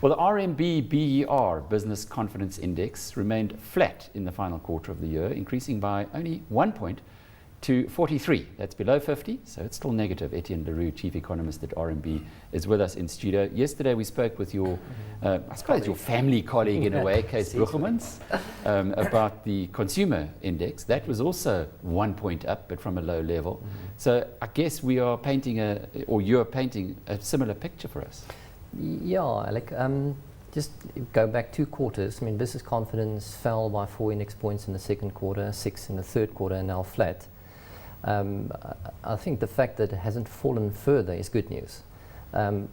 Well, the RMB BER Business Confidence Index remained flat in the final quarter of the year, increasing by only 1 point to 43. That's below 50, so it's still negative. Ettienne le Roux, Chief Economist at RMB, is with us in studio. Yesterday we spoke with your, I suppose your family colleague in a way, Kees Bruggemans, about the consumer index. That was also 1 point up, but from a low level. So I guess we are painting you're painting a similar picture for us. Yeah, just go back 2 quarters. I mean, business confidence fell by 4 index points in the second quarter, 6 in the third quarter, and now flat. I think the fact that it hasn't fallen further is good news.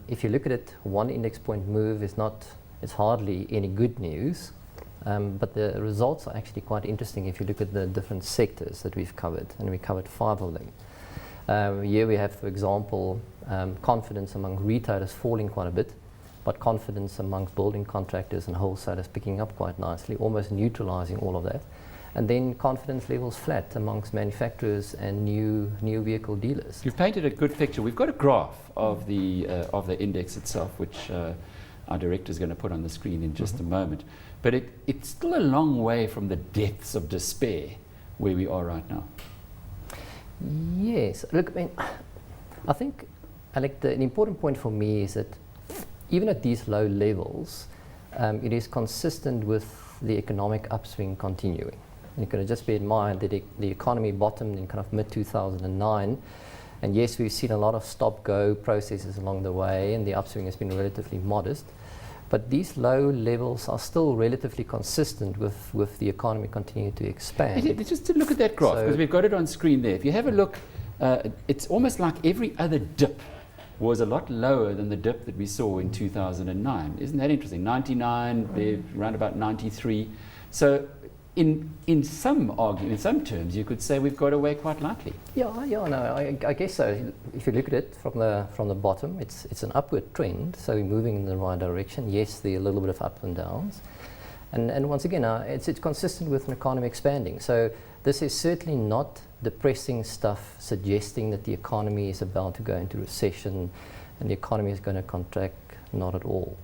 If you look at it, 1 index point move it's hardly any good news, but the results are actually quite interesting if you look at the different sectors that we've covered, and we covered 5 of them. Here we have, for example, confidence among retailers falling quite a bit, but confidence amongst building contractors and wholesalers picking up quite nicely, almost neutralizing all of that. And then confidence levels flat amongst manufacturers and new vehicle dealers. You've painted a good picture. We've got a graph of the index itself, which our director is going to put on the screen in just a moment. But it's still a long way from the depths of despair where we are right now. Yes. Look, I mean, I think an important point for me is that even at these low levels, it is consistent with the economic upswing continuing. You've got to just bear in mind that the economy bottomed in kind of mid-2009, and yes, we've seen a lot of stop-go processes along the way, and the upswing has been relatively modest. But these low levels are still relatively consistent with the economy continuing to expand. Just to look at that graph, because we've got it on screen there. If you have a look, it's almost like every other dip was a lot lower than the dip that we saw in 2009. Isn't that interesting? 99, around about 93. So in some argument, in some terms, you could say we've got away quite lightly. I guess so. If you look at it from the bottom, it's an upward trend, so we're moving in the right direction. Yes, there are a little bit of up and downs, and once again, it's consistent with an economy expanding. So this is certainly not depressing stuff suggesting that the economy is about to go into recession and the economy is going to contract. Not at all.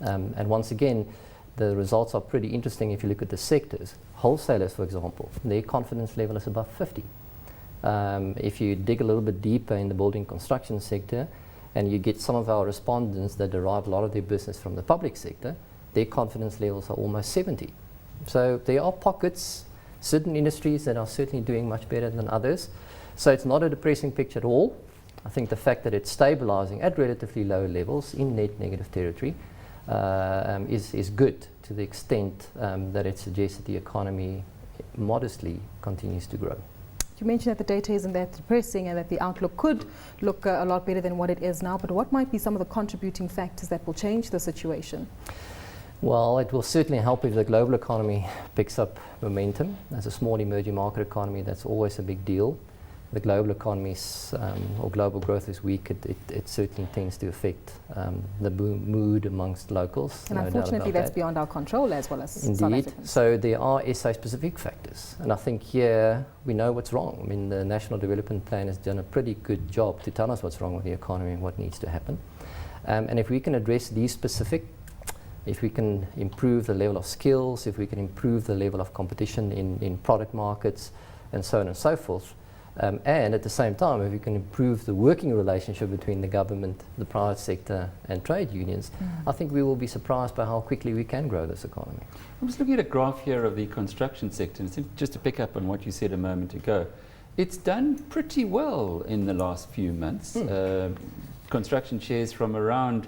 And once again, the results are pretty interesting if you look at the sectors. Wholesalers, for example, their confidence level is above 50. If you dig a little bit deeper in the building construction sector and you get some of our respondents that derive a lot of their business from the public sector, their confidence levels are almost 70. So there are pockets, certain industries that are certainly doing much better than others. So it's not a depressing picture at all. I think the fact that it's stabilizing at relatively low levels in net negative territory is good to the extent that it suggests that the economy modestly continues to grow. You mentioned that the data isn't that depressing and that the outlook could look a lot better than what it is now, but what might be some of the contributing factors that will change the situation? Well, it will certainly help if the global economy picks up momentum. As a small emerging market economy, that's always a big deal. The global economies or global growth is weak, it certainly tends to affect the mood amongst locals. And unfortunately, that's beyond our control as well as Indeed. South Africans. So there are SA-specific factors, and I think here we know what's wrong. I mean, the National Development Plan has done a pretty good job to tell us what's wrong with the economy and what needs to happen. And if we can address these specific, if we can improve the level of skills, if we can improve the level of competition in product markets, and so on and so forth, and at the same time, if we can improve the working relationship between the government, the private sector, and trade unions, I think we will be surprised by how quickly we can grow this economy. I was looking at a graph here of the construction sector, and just to pick up on what you said a moment ago, it's done pretty well in the last few months. Construction shares from around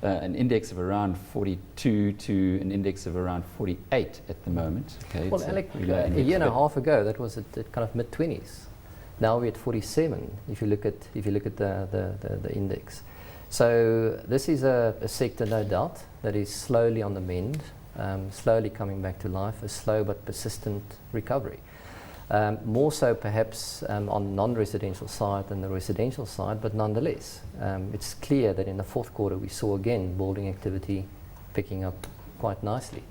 an index of around 42 to an index of around 48 at the moment. Okay, well, Alec, a year and a half ago, that was at kind of mid-20s. Now we're at 47. If you look at the index, so this is a sector, no doubt, that is slowly on the mend, slowly coming back to life, a slow but persistent recovery. More so perhaps on the non-residential side than the residential side, but nonetheless, it's clear that in the fourth quarter we saw again building activity picking up quite nicely.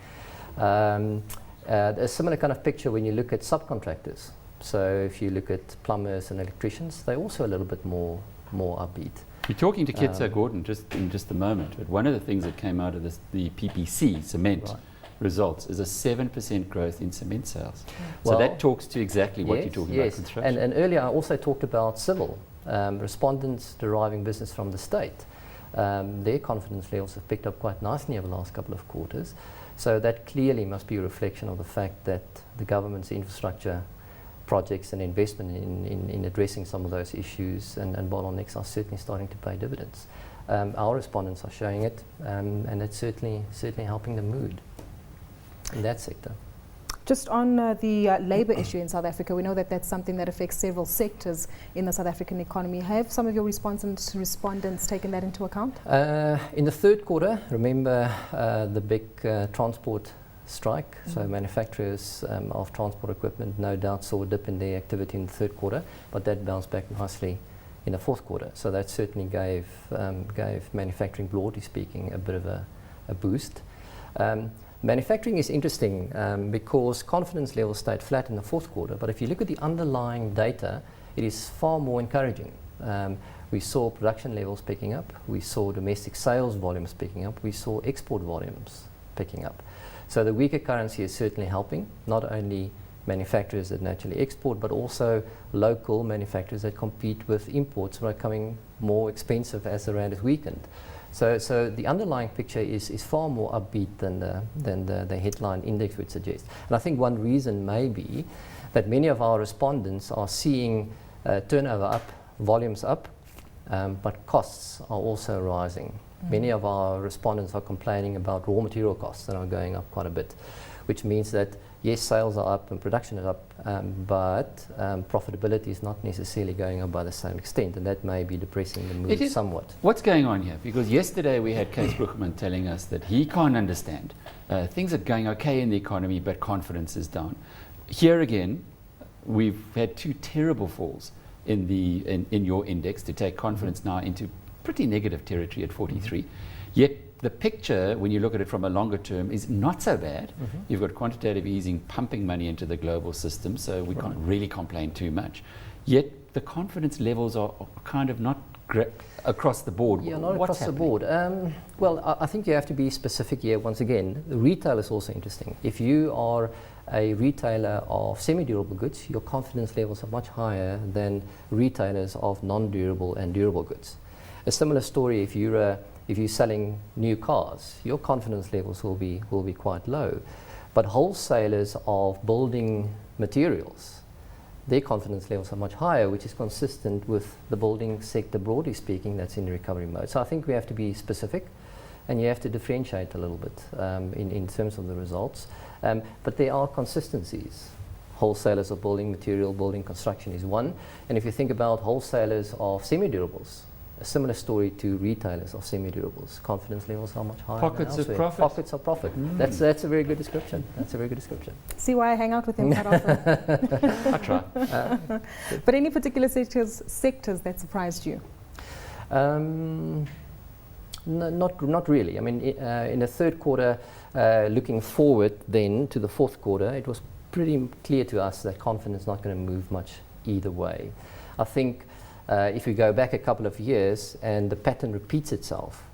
A similar kind of picture when you look at subcontractors. So if you look at plumbers and electricians, they're also a little bit more upbeat. You're talking to Kitso Gordon in just a moment, but one of the things that came out of the PPC cement results is a 7% growth in cement sales. So that talks to exactly what you're talking about, construction. And earlier I also talked about civil. Respondents deriving business from the state. Their confidence levels have picked up quite nicely over the last couple of quarters. So that clearly must be a reflection of the fact that the government's infrastructure projects and investment in addressing some of those issues and bottlenecks are certainly starting to pay dividends. Our respondents are showing it, and it's certainly helping the mood in that sector. Just on the labour issue in South Africa, we know that that's something that affects several sectors in the South African economy. Have some of your respondents taken that into account? In the third quarter, remember the big transport strike, so manufacturers of transport equipment no doubt saw a dip in their activity in the third quarter, but that bounced back nicely in the fourth quarter. So that certainly gave manufacturing, broadly speaking, a bit of a boost. Manufacturing is interesting because confidence levels stayed flat in the fourth quarter, but if you look at the underlying data, it is far more encouraging. We saw production levels picking up, we saw domestic sales volumes picking up, we saw export volumes picking up. So the weaker currency is certainly helping, not only manufacturers that naturally export, but also local manufacturers that compete with imports that are becoming more expensive as the rand is weakened. So the underlying picture is far more upbeat than the headline index would suggest. And I think one reason may be that many of our respondents are seeing turnover up, volumes up, but costs are also rising. Many of our respondents are complaining about raw material costs that are going up quite a bit, which means that yes, sales are up and production is up, but profitability is not necessarily going up by the same extent, and that may be depressing the mood somewhat. What's going on here? Because yesterday we had Kees Bruggeman telling us that he can't understand. Things are going okay in the economy, but confidence is down. Here again, we've had two terrible falls in your index to take confidence now into pretty negative territory at 43. Yet the picture, when you look at it from a longer term, is not so bad. You've got quantitative easing pumping money into the global system, so we can't really complain too much. Yet the confidence levels are kind of not across the board. Yeah, not across the board. Well, I think you have to be specific here once again. The retail is also interesting. If you are a retailer of semi-durable goods, your confidence levels are much higher than retailers of non-durable and durable goods. A similar story if you're selling new cars, your confidence levels will be quite low. But wholesalers of building materials, their confidence levels are much higher, which is consistent with the building sector, broadly speaking, that's in recovery mode. So I think we have to be specific, and you have to differentiate a little bit in terms of the results. But there are consistencies. Wholesalers of building material, building construction is one. And if you think about wholesalers of semi-durables, a similar story to retailers of semi-durables. Confidence levels are much higher. Pockets of profit. Pockets of profit. That's a very good description. That's a very good description. See why I hang out with him quite often. I try. But any particular sectors that surprised you? Not really. I mean, in the third quarter, looking forward then to the fourth quarter, it was pretty clear to us that confidence is not going to move much either way. I think if we go back a couple of years and the pattern repeats itself,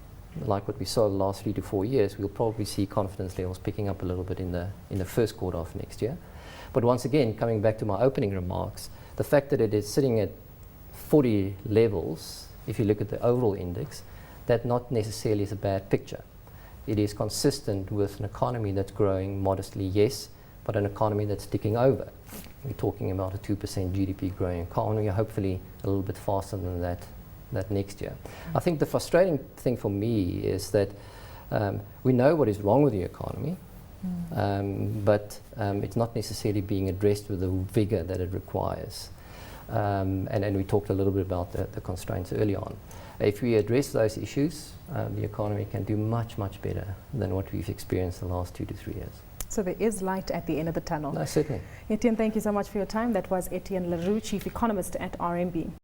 like what we saw the last 3 to 4 years, we'll probably see confidence levels picking up a little bit in the first quarter of next year. But once again, coming back to my opening remarks, the fact that it is sitting at 40 levels, if you look at the overall index, that not necessarily is a bad picture. It is consistent with an economy that's growing modestly, yes, but an economy that's ticking over. We're talking about a 2% GDP growing economy, hopefully a little bit faster than that next year. I think the frustrating thing for me is that we know what is wrong with the economy, but it's not necessarily being addressed with the vigor that it requires. And we talked a little bit about the constraints early on. If we address those issues, the economy can do much, much better than what we've experienced the last 2 to 3 years. So there is light at the end of the tunnel. No, certainly. Ettienne, thank you so much for your time. That was Ettienne le Roux, Chief Economist at RMB.